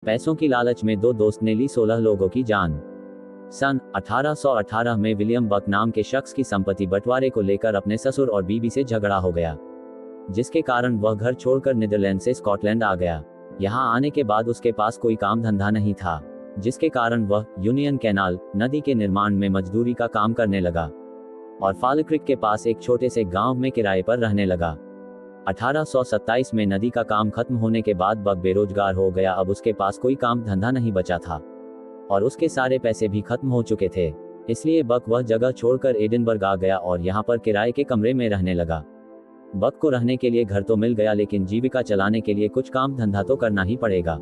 पैसों की लालच में दो दोस्त ने ली 16 लोगों की जान। सन 1818 में विलियम बक नाम के शख्स की संपत्ति बंटवारे को लेकर अपने ससुर और बीवी से झगड़ा हो गया, जिसके कारण वह घर छोड़कर नीदरलैंड से स्कॉटलैंड आ गया। यहाँ आने के बाद उसके पास कोई काम धंधा नहीं था, जिसके कारण वह यूनियन कैनाल नदी के निर्माण में मजदूरी का काम करने लगा और फाल्क्रिक के पास एक छोटे से गांव में किराए पर रहने लगा। 1827 में नदी का काम खत्म होने के बाद बक बेरोजगार हो गया। अब उसके पास कोई काम धंधा नहीं बचा था और उसके सारे पैसे भी खत्म हो चुके थे। इसलिए बक वह जगह छोड़कर एडिनबर्ग आ गया और यहाँ पर किराए के कमरे में रहने लगा। बक को रहने के लिए घर तो मिल गया, लेकिन जीविका चलाने के लिए कुछ काम धंधा तो करना ही पड़ेगा।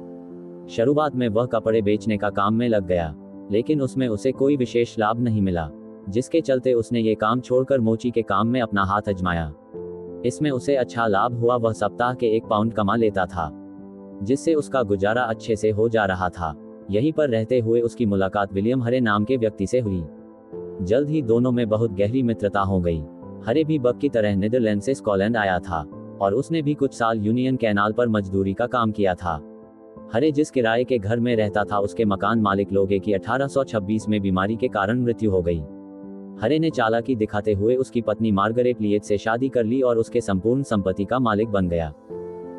शुरुआत में वह कपड़े बेचने का काम में लग गया, लेकिन उसमें उसे कोई विशेष लाभ नहीं मिला, जिसके चलते उसने ये काम छोड़कर मोची के काम में अपना हाथ आजमाया। इसमें उसे अच्छा लाभ हुआ। वह सप्ताह के 1 पाउंड कमा लेता था, जिससे उसका गुजारा अच्छे से हो जा रहा था। यहीं पर रहते हुए उसकी मुलाकात विलियम हरे नाम के व्यक्ति से हुई। जल्द ही दोनों में बहुत गहरी मित्रता हो गई। हरे भी बक की तरह नीदरलैंड से स्कॉटलैंड आया था और उसने भी कुछ साल यूनियन कैनाल पर मजदूरी का काम किया था। हरे जिस किराए के घर में रहता था, उसके मकान मालिक लोगे की 1826 में बीमारी के कारण मृत्यु हो गई। हरे ने चालाकी दिखाते हुए उसकी पत्नी मार्गरेट लिएट से शादी कर ली और उसके संपूर्ण संपत्ति का मालिक बन गया।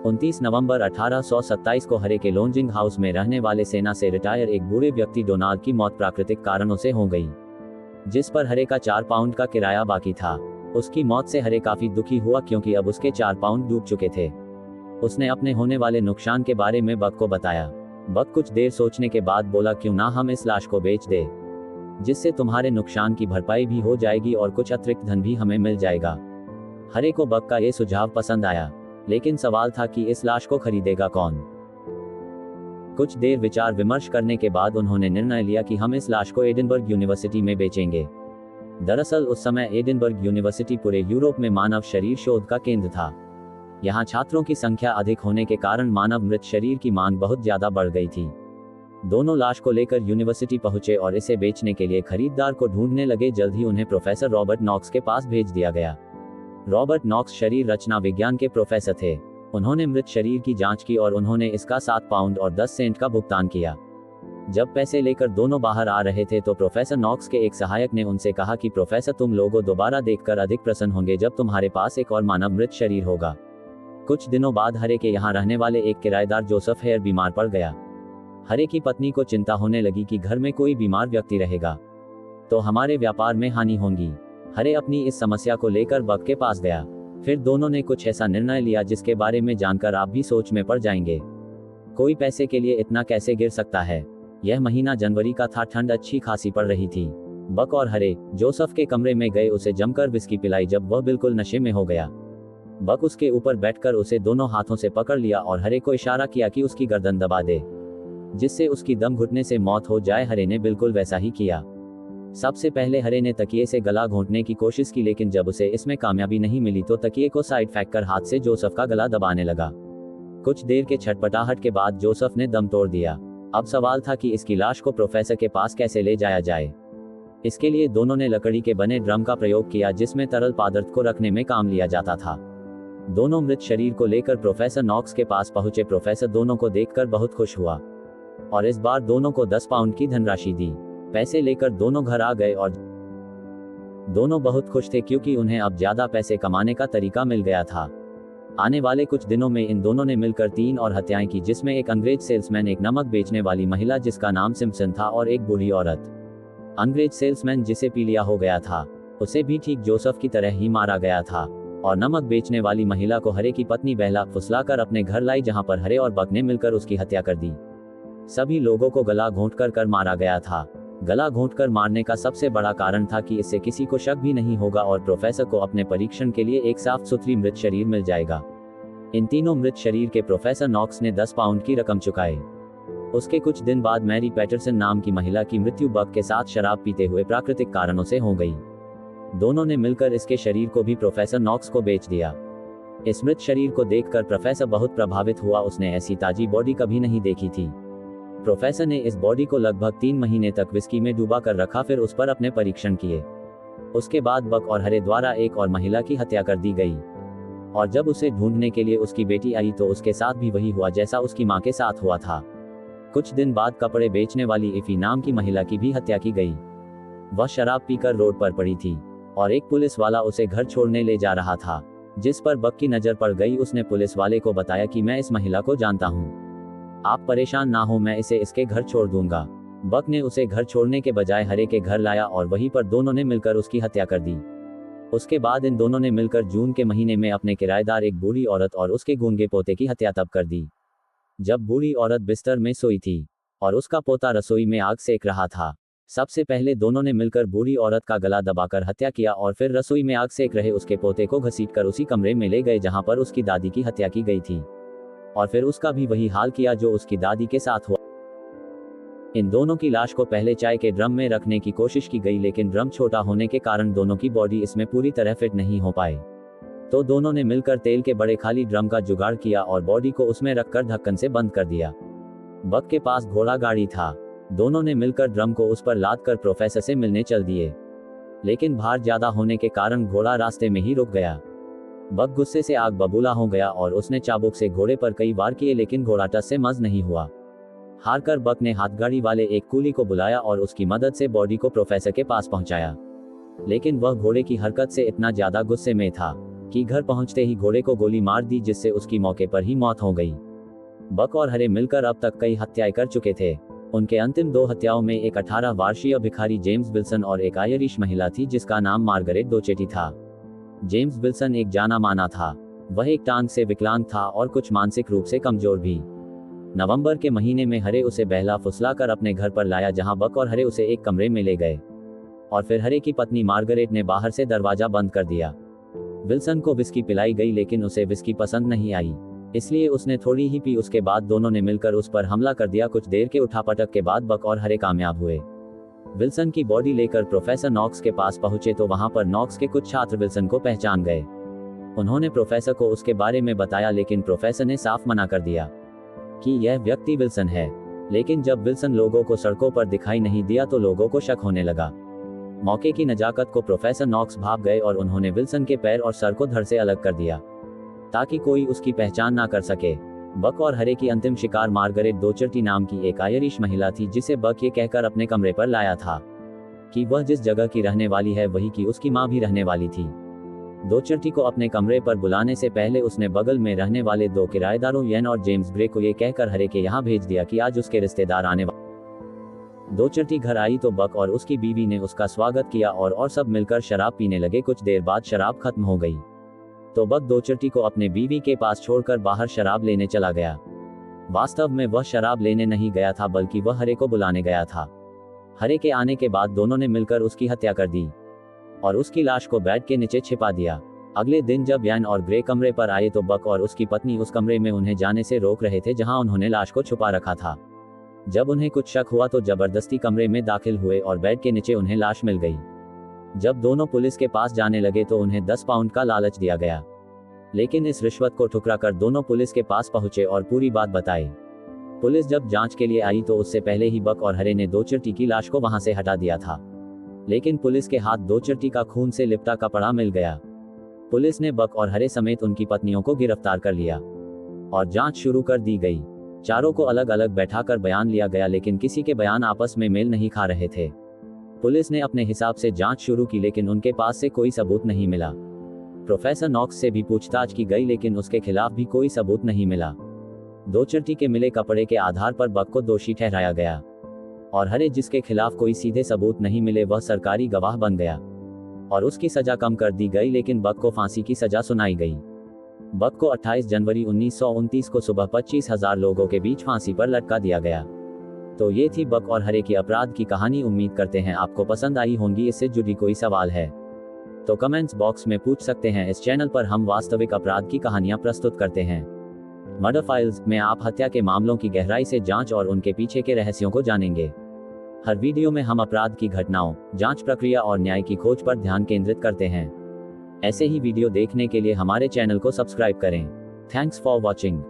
29 नवंबर 1827 को हरे के लॉन्जिंग हाउस में रहने वाले सेना से रिटायर एक बूढ़े व्यक्ति डोनाल्ड की मौत प्राकृतिक कारणों से हो गई, जिस पर हरे का 4 पाउंड का किराया बाकी था। उसकी मौत से हरे काफी दुखी हुआ, क्योंकि अब उसके 4 पाउंड डूब चुके थे। उसने अपने होने वाले नुकसान के बारे में बक को बताया। बक कुछ देर सोचने के बाद बोला, क्यों ना हम इस लाश को बेच दे, जिससे तुम्हारे नुकसान की भरपाई भी हो जाएगी और कुछ अतिरिक्त धन भी हमें मिल जाएगा। हरे को बक का ये सुझाव पसंद आया, लेकिन सवाल था कि इस लाश को खरीदेगा कौन। कुछ देर विचार विमर्श करने के बाद उन्होंने निर्णय लिया कि हम इस लाश को एडिनबर्ग यूनिवर्सिटी में बेचेंगे। दरअसल उस समय एडिनबर्ग यूनिवर्सिटी पूरे यूरोप में मानव शरीर शोध का केंद्र था। यहाँ छात्रों की संख्या अधिक होने के कारण मानव मृत शरीर की मांग बहुत ज्यादा बढ़ गई थी। दोनों लाश को लेकर यूनिवर्सिटी पहुंचे और इसे बेचने के लिए खरीदार को ढूंढने लगे। जल्द ही उन्हें प्रोफेसर रॉबर्ट नॉक्स के पास भेज दिया गया। रॉबर्ट नॉक्स शरीर रचना विज्ञान के प्रोफेसर थे। उन्होंने मृत शरीर की जांच की और उन्होंने इसका 7 पाउंड और 10 सेंट का भुगतान किया। जब पैसे लेकर दोनों बाहर आ रहे थे तो प्रोफेसर नॉक्स के एक सहायक ने उनसे कहा कि प्रोफेसर, तुम लोगों दोबारा देखकर अधिक प्रसन्न होंगे जब तुम्हारे पास एक और मानव मृत शरीर होगा। कुछ दिनों बाद हरे के यहाँ रहने वाले एक किराएदार जोसेफ हेयर बीमार पड़ गया। हरे की पत्नी को चिंता होने लगी कि घर में कोई बीमार व्यक्ति रहेगा तो हमारे व्यापार में हानि होगी। हरे अपनी इस समस्या को लेकर बक के पास गया। फिर दोनों ने कुछ ऐसा निर्णय लिया जिसके बारे में जानकर आप भी सोच में पड़ जाएंगे। कोई पैसे के लिए इतना कैसे गिर सकता है। यह महीना जनवरी का था। ठंड अच्छी खासी पड़ रही थी। बक और हरे जोसेफ के कमरे में गए, उसे जमकर विस्की पिलाई। जब वह बिल्कुल नशे में हो गया, बक उसके ऊपर बैठकर उसे दोनों हाथों से पकड़ लिया और हरे को इशारा किया कि उसकी गर्दन दबा दे, जिससे उसकी दम घुटने से मौत हो जाए। हरे ने बिल्कुल वैसा ही किया। सबसे पहले हरे ने तकिए से गला घोंटने की कोशिश की, लेकिन जब उसे इसमें कामयाबी नहीं मिली तो तकिए को साइड फेंककर हाथ से जोसेफ का गला दबाने लगा। कुछ देर के छटपटाहट के बाद जोसेफ ने दम तोड़ दिया। अब सवाल था कि इसकी लाश को प्रोफेसर के पास कैसे ले जाया जाए। इसके लिए दोनों ने लकड़ी के बने ड्रम का प्रयोग किया, जिसमें तरल पदार्थ को रखने में काम लिया जाता था। दोनों मृत शरीर को लेकर प्रोफेसर नॉक्स के पास पहुंचे। प्रोफेसर दोनों को देखकर बहुत खुश हुआ और इस बार दोनों को 10 पाउंड की धनराशि दी। पैसे लेकर दोनों घर आ गए और दोनों बहुत खुश थे, क्योंकि उन्हें अब ज्यादा पैसे कमाने का तरीका मिल गया था। आने वाले कुछ दिनों में इन दोनों ने मिलकर 3 और हत्याएं की, जिसमें एक अंग्रेज सेल्समैन, एक नमक बेचने वाली महिला जिसका नाम सिम्पसन था और एक बूढ़ी औरत। अंग्रेज सेल्समैन जिसे पीलिया हो गया था, उसे भी ठीक जोसेफ की तरह ही मारा गया था और नमक बेचने वाली महिला को हरे की पत्नी बहला फुसलाकर अपने घर लाई, जहां पर हरे और बक ने मिलकर उसकी हत्या कर दी। सभी लोगों को गला घोंटकर मारा गया था। गला घोंटकर मारने का सबसे बड़ा कारण था कि इससे किसी को शक भी नहीं होगा और प्रोफेसर को अपने परीक्षण के लिए एक साफ सुथरी मृत शरीर मिल जाएगा। इन तीनों मृत शरीर के प्रोफेसर नॉक्स ने 10 पाउंड की रकम चुकाई। उसके कुछ दिन बाद मैरी पैटरसन नाम की महिला की मृत्यु बक के साथ शराब पीते हुए प्राकृतिक कारणों से हो गई। दोनों ने मिलकर इसके शरीर को भी प्रोफेसर नॉक्स को बेच दिया। इस मृत शरीर को देखकर प्रोफेसर बहुत प्रभावित हुआ। उसने ऐसी ताजी बॉडी कभी नहीं देखी थी। प्रोफेसर ने इस बॉडी को लगभग 3 महीने तक विस्की में डुबा कर रखा, फिर उस पर अपने परीक्षण किए। उसके बाद बक और हरे द्वारा एक और महिला की हत्या कर दी गई और जब उसे ढूंढने के लिए उसकी बेटी आई तो उसके साथ भी वही हुआ जैसा उसकी मां के साथ हुआ था। कुछ दिन बाद कपड़े बेचने वाली इफी नाम की महिला की भी हत्या की गई। वह शराब पीकर रोड पर पड़ी थी और एक पुलिस वाला उसे घर छोड़ने ले जा रहा था, जिस पर बक की नजर पड़ गई। उसने पुलिस वाले को बताया कि मैं इस महिला को जानता हूँ, आप परेशान ना हो, मैं इसे इसके घर छोड़ दूंगा। बक ने उसे घर छोड़ने के बजाय हरे के घर लाया और वहीं पर दोनों ने मिलकर उसकी हत्या कर दी। उसके बाद इन दोनों ने मिलकर जून के महीने में अपने किराएदार एक बूढ़ी औरत और उसके गूंगे पोते की हत्या तब कर दी जब बूढ़ी औरत बिस्तर में सोई थी और उसका पोता रसोई में आग सेक रहा था। सबसे पहले दोनों ने मिलकर बूढ़ी औरत का गला दबाकर हत्या किया और फिर रसोई में आग सेक रहे उसके पोते को घसीटकर उसी कमरे में ले गए जहां पर उसकी दादी की हत्या की गई थी, और फिर उसका भी वही हाल किया जो उसकी दादी के साथ हुआ। इन दोनों की लाश को पहले चाय के ड्रम में रखने की कोशिश की गई, लेकिन ड्रम छोटा होने के कारण दोनों की बॉडी इसमें पूरी तरह फिट नहीं हो पाए। तो दोनों ने मिलकर तेल के बड़े खाली ड्रम का जुगाड़ किया और बॉडी को उसमें रखकर ढक्कन से बंद कर दिया। बक के पास घोड़ा गाड़ी था। दोनों ने मिलकर ड्रम को उस पर लाद कर प्रोफेसर से मिलने चल दिए, लेकिन भार ज्यादा होने के कारण घोड़ा रास्ते में ही रुक गया। बक गुस्से से आग बबूला हो गया और उसने चाबुक से घोड़े पर कई वार किए, लेकिन घोड़ा टस से मज नहीं हुआ। हारकर बक ने हाथगाड़ी वाले एक कूली को बुलाया और उसकी मदद से बॉडी को प्रोफेसर के पास पहुंचाया, लेकिन वह घोड़े की हरकत से इतना ज्यादा गुस्से में था कि घर पहुंचते ही घोड़े को गोली मार दी, जिससे उसकी मौके पर ही मौत हो गई। बक और हरे मिलकर अब तक कई हत्याएं कर चुके थे। उनके अंतिम 2 हत्याओं में एक 18 वर्षीय भिखारी जेम्स विल्सन और एक आयरिश महिला थी जिसका नाम मार्गरेट डोचेटी था। जेम्स विल्सन एक जाना माना था। वह एक टांग से विकलांग था और कुछ मानसिक रूप से कमजोर भी। नवंबर के महीने में हरे उसे बहला फुसलाकर अपने घर पर लाया, जहां बक और हरे उसे एक कमरे में ले गए और फिर हरे की पत्नी मार्गरेट ने बाहर से दरवाजा बंद कर दिया। विल्सन को विस्की पिलाई गई, लेकिन उसे विस्की पसंद नहीं आई, इसलिए उसने थोड़ी ही पी। उसके बाद दोनों ने मिलकर उस पर हमला कर दिया। कुछ देर के उठापटक के बाद बक और हरे कामयाब हुए। विल्सन की बॉडी लेकर प्रोफेसर नॉक्स के पास पहुंचे तो वहां पर नॉक्स के कुछ छात्र विल्सन को पहचान गए। उन्होंने प्रोफेसर को उसके बारे में बताया, लेकिन प्रोफेसर ने साफ मना कर दिया कि यह व्यक्ति विल्सन है। लेकिन जब विल्सन लोगों को सड़कों पर दिखाई नहीं दिया तो लोगों को शक होने लगा। मौके की नजाकत को प्रोफेसर नॉक्स भाग गए और उन्होंने विल्सन के पैर और सर को धड़ से अलग कर दिया ताकि कोई उसकी पहचान ना कर सके। बक और हरे की अंतिम शिकार मार्गरेट डोचर्टी नाम की एक आयरिश महिला थी, जिसे बक ये कहकर अपने कमरे पर लाया था कि वह जिस जगह की रहने वाली है वही की उसकी मां भी रहने वाली थी। डोचर्टी को अपने कमरे पर बुलाने से पहले उसने बगल में रहने वाले 2 किराएदारों येन और जेम्स ग्रे को ये कहकर हरे के यहाँ भेज दिया कि आज उसके रिश्तेदार आने वाले। डोचर्टी घर आई तो बक और उसकी बीवी ने उसका स्वागत किया और सब मिलकर शराब पीने लगे। कुछ देर बाद शराब खत्म हो गई तो बक डोचर्टी को अपने बीवी के पास छोड़कर बाहर शराब लेने चला गया। वास्तव में वह शराब लेने नहीं गया था, बल्कि वह हरे को बुलाने गया था। हरे के आने के बाद दोनों ने मिलकर उसकी हत्या कर दी और उसकी लाश को बेड के नीचे छिपा दिया। अगले दिन जब यान और ग्रे कमरे पर आए तो बक और उसकी पत्नी उस कमरे में उन्हें जाने से रोक रहे थे जहां उन्होंने लाश को छुपा रखा था। जब उन्हें कुछ शक हुआ तो जबरदस्ती कमरे में दाखिल हुए और बेड के नीचे उन्हें लाश मिल गई। जब दोनों पुलिस के पास जाने लगे तो उन्हें 10 पाउंड का लालच दिया गया, लेकिन इस रिश्वत को ठुकराकर दोनों पुलिस के पास पहुंचे और पूरी बात बताई। पुलिस जब जांच के लिए आई तो उससे पहले ही बक और हरे ने डोचर्टी की लाश को वहां से हटा दिया था, लेकिन पुलिस के हाथ डोचर्टी का खून से लिपटा कपड़ा मिल गया। पुलिस ने बक और हरे समेत उनकी पत्नियों को गिरफ्तार कर लिया और जांच शुरू कर दी गई। चारों को अलग अलग बैठाकर बयान लिया गया, लेकिन किसी के बयान आपस में मेल नहीं खा रहे थे। पुलिस ने अपने हिसाब से जांच शुरू की, लेकिन उनके पास से कोई सबूत नहीं मिला। प्रोफेसर नॉक्स से भी पूछताछ की गई, लेकिन उसके खिलाफ भी कोई सबूत नहीं मिला। डोचर्टी के मिले कपड़े के आधार पर बक को दोषी ठहराया गया और हरे, जिसके खिलाफ कोई सीधे सबूत नहीं मिले, वह सरकारी गवाह बन गया और उसकी सजा कम कर दी गई, लेकिन बक को फांसी की सजा सुनाई गई। बक को 28 जनवरी 1929 को सुबह 25,000 लोगों के बीच फांसी पर लटका दिया गया। तो ये थी बक और हरे की अपराध की कहानी। उम्मीद करते हैं आपको पसंद आई होंगी। इससे जुड़ी कोई सवाल है तो कमेंट्स बॉक्स में पूछ सकते हैं। इस चैनल पर हम वास्तविक अपराध की कहानियां प्रस्तुत करते हैं। मर्डर फाइल्स में आप हत्या के मामलों की गहराई से जांच और उनके पीछे के रहस्यों को जानेंगे। हर वीडियो में हम अपराध की घटनाओं, जांच प्रक्रिया और न्याय की खोज पर ध्यान केंद्रित करते हैं। ऐसे ही वीडियो देखने के लिए हमारे चैनल को सब्सक्राइब करें। Thanks for watching.